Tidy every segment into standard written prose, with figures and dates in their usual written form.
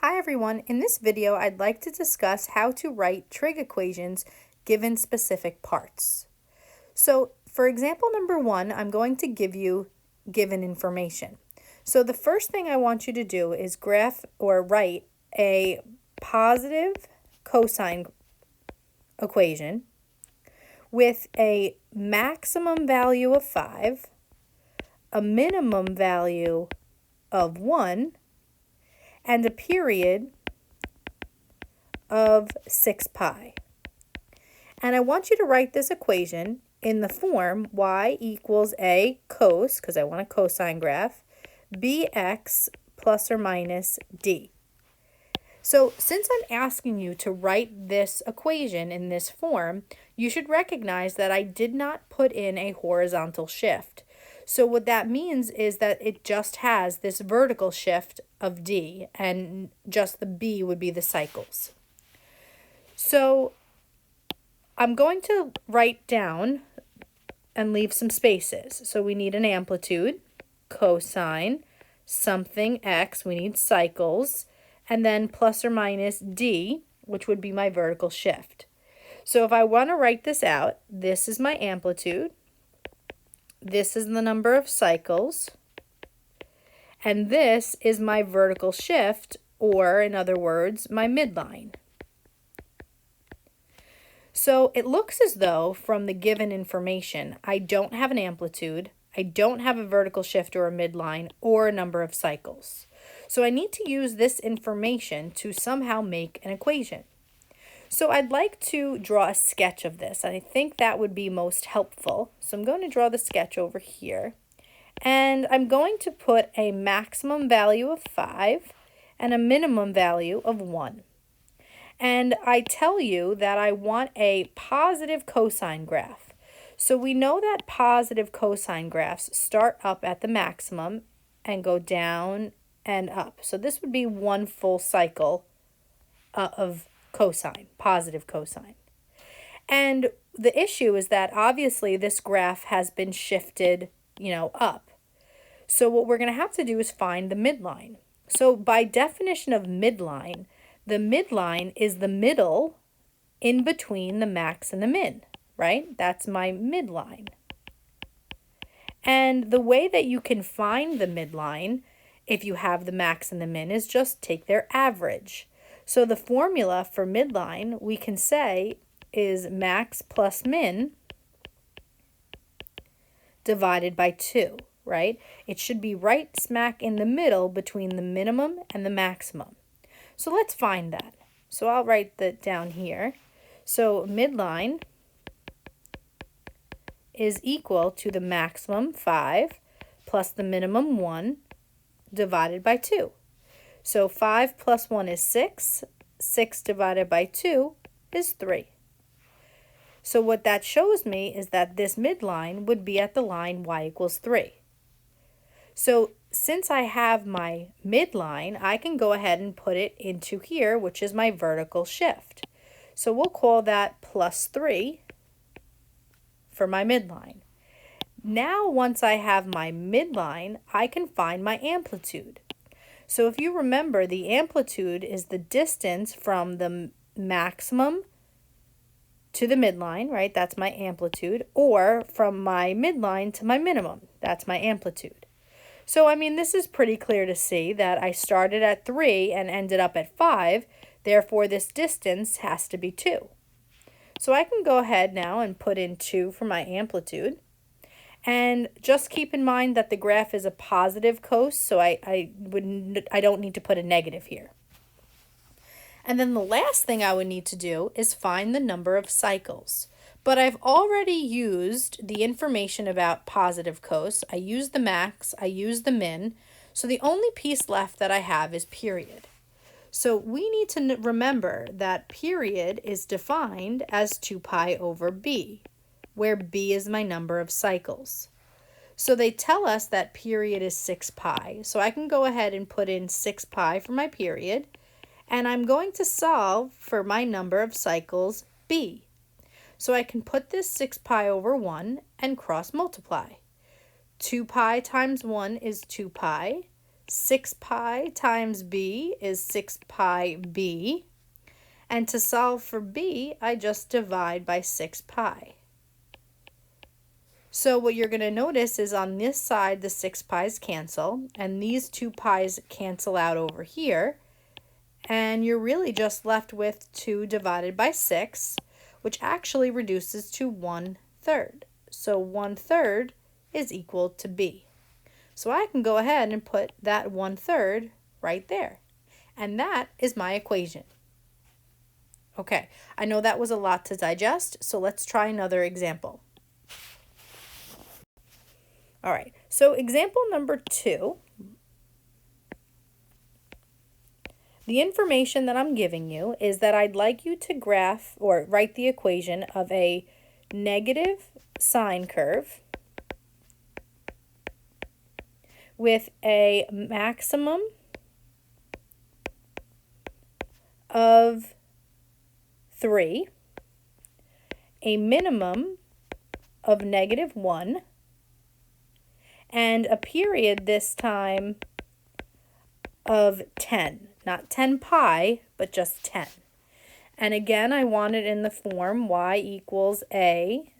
Hi everyone, in this video I'd like to discuss how to write trig equations given specific parts. So for example number 1, I'm going to give you given information. So the first thing I want you to do is graph or write a positive cosine equation with a maximum value of 5, a minimum value of 1, and a period of 6 pi. And I want you to write this equation in the form y equals a cos, because I want a cosine graph, bx plus or minus d. So since I'm asking you to write this equation in this form, you should recognize that I did not put in a horizontal shift. So what that means is that it just has this vertical shift of d, and just the b would be the cycles. So I'm going to write down and leave some spaces. So we need an amplitude, cosine, something x, we need cycles, and then plus or minus d, which would be my vertical shift. So if I want to write this out, this is my amplitude, this is the number of cycles, and this is my vertical shift, or in other words, my midline. So it looks as though from the given information, I don't have an amplitude, I don't have a vertical shift or a midline, or a number of cycles. So I need to use this information to somehow make an equation. So I'd like to draw a sketch of this. I think that would be most helpful. So I'm going to draw the sketch over here. And I'm going to put a maximum value of 5 and a minimum value of 1. And I tell you that I want a positive cosine graph. So we know that positive cosine graphs start up at the maximum and go down and up. So this would be one full cycle of cosine, positive cosine. And the issue is that obviously this graph has been shifted, up. So what we're going to have to do is find the midline. So by definition of midline, the midline is the middle in between the max and the min, right? That's my midline. And the way that you can find the midline, if you have the max and the min, is just take their average. So the formula for midline, we can say, is max plus min divided by 2, right? It should be right smack in the middle between the minimum and the maximum. So let's find that. So I'll write that down here. So midline is equal to the maximum 5 plus the minimum 1 divided by 2. So 5 plus 1 is 6. 6 divided by 2 is 3. So what that shows me is that this midline would be at the line y equals 3. So since I have my midline, I can go ahead and put it into here, which is my vertical shift. So we'll call that plus 3 for my midline. Now once I have my midline, I can find my amplitude. So if you remember, the amplitude is the distance from the maximum to the midline, right? That's my amplitude. Or from my midline to my minimum. That's my amplitude. So, I mean, this is pretty clear to see that I started at 3 and ended up at 5. Therefore, this distance has to be 2. So I can go ahead now and put in 2 for my amplitude. And just keep in mind that the graph is a positive cos, so I don't need to put a negative here. And then the last thing I would need to do is find the number of cycles. But I've already used the information about positive cos. I used the max, I used the min. So the only piece left that I have is period. So we need to remember that period is defined as 2 pi over b, where b is my number of cycles. So they tell us that period is 6 pi. So I can go ahead and put in 6 pi for my period. And I'm going to solve for my number of cycles, b. So I can put this 6 pi over 1 and cross multiply. 2 pi times 1 is 2 pi. 6 pi times b is 6 pi b. And to solve for b, I just divide by 6 pi. So what you're going to notice is on this side, the 6 pi's cancel, and these 2 pi's cancel out over here. And you're really just left with 2 divided by 6, which actually reduces to 1/3. So 1/3 is equal to b. So I can go ahead and put that 1/3 right there. And that is my equation. Okay, I know that was a lot to digest, so let's try another example. All right, so example number 2. The information that I'm giving you is that I'd like you to graph or write the equation of a negative sine curve with a maximum of 3, a minimum of -1, and a period this time of 10. Not 10 pi, but just 10. And again, I want it in the form y equals a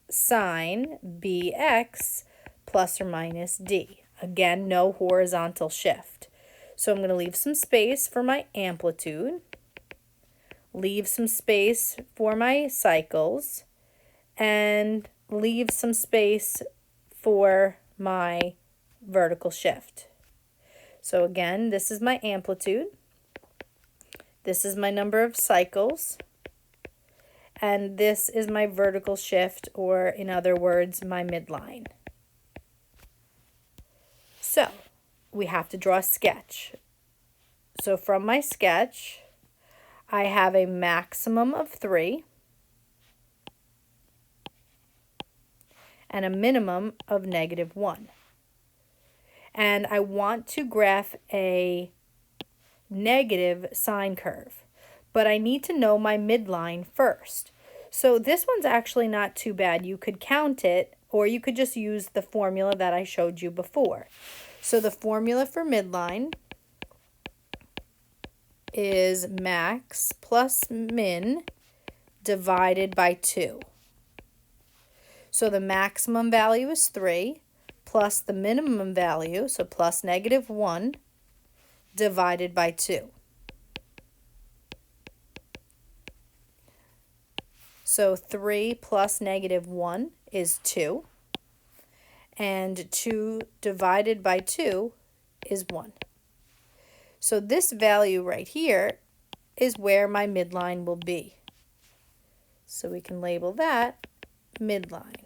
sine bx plus or minus d. Again, no horizontal shift. So I'm going to leave some space for my amplitude, leave some space for my cycles, and leave some space for my vertical shift. So again, this is my amplitude, this is my number of cycles, and this is my vertical shift, or in other words, my midline. So we have to draw a sketch. So from my sketch, I have a maximum of 3 and a minimum of -1. And I want to graph a negative sine curve, but I need to know my midline first. So this one's actually not too bad. You could count it, or you could just use the formula that I showed you before. So the formula for midline is max plus min divided by 2. So the maximum value is 3 plus the minimum value, so plus -1, divided by 2. So 3 plus -1 is 2, and 2 divided by 2 is 1. So this value right here is where my midline will be. So we can label that midline.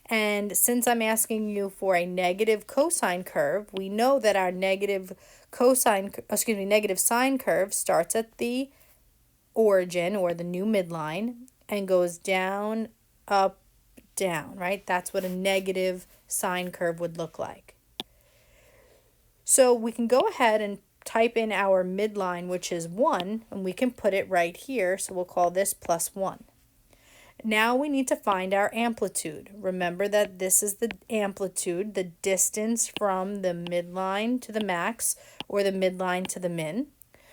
And since I'm asking you for a negative cosine curve, we know that our negative sine curve starts at the origin, or the new midline, and goes down, up, down, right? That's what a negative sine curve would look like. So we can go ahead and type in our midline, which is 1, and we can put it right here. So we'll call this +1. Now we need to find our amplitude. Remember that this is the amplitude, the distance from the midline to the max, or the midline to the min.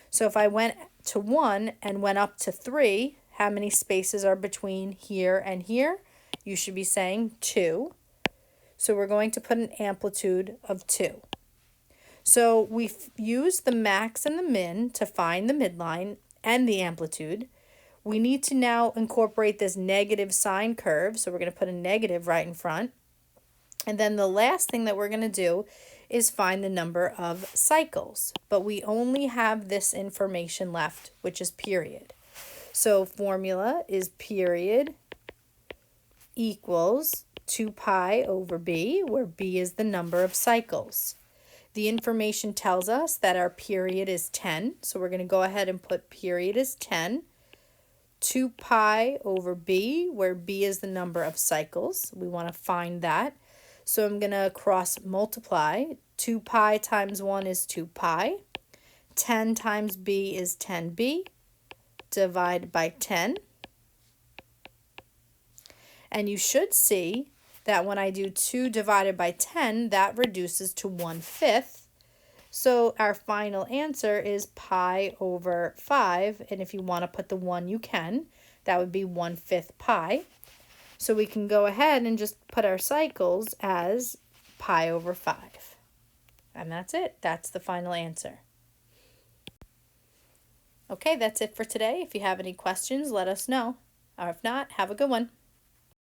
So if I went to 1 and went up to 3, how many spaces are between here and here? You should be saying 2. So we're going to put an amplitude of 2. So we've used the max and the min to find the midline and the amplitude. We need to now incorporate this negative sine curve, so we're going to put a negative right in front. And then the last thing that we're going to do is find the number of cycles. But we only have this information left, which is period. So formula is period equals 2 pi over b, where b is the number of cycles. The information tells us that our period is 10, so we're going to go ahead and put period is 10. 2 pi over b, where b is the number of cycles. We want to find that. So I'm going to cross multiply. 2 pi times 1 is 2 pi. 10 times b is 10b. Divide by 10. And you should see that when I do 2 divided by 10, that reduces to 1/5. So our final answer is pi over 5. And if you want to put the 1, you can. That would be 1/5 pi. So we can go ahead and just put our cycles as pi over 5. And that's it. That's the final answer. Okay, that's it for today. If you have any questions, let us know. Or if not, have a good one.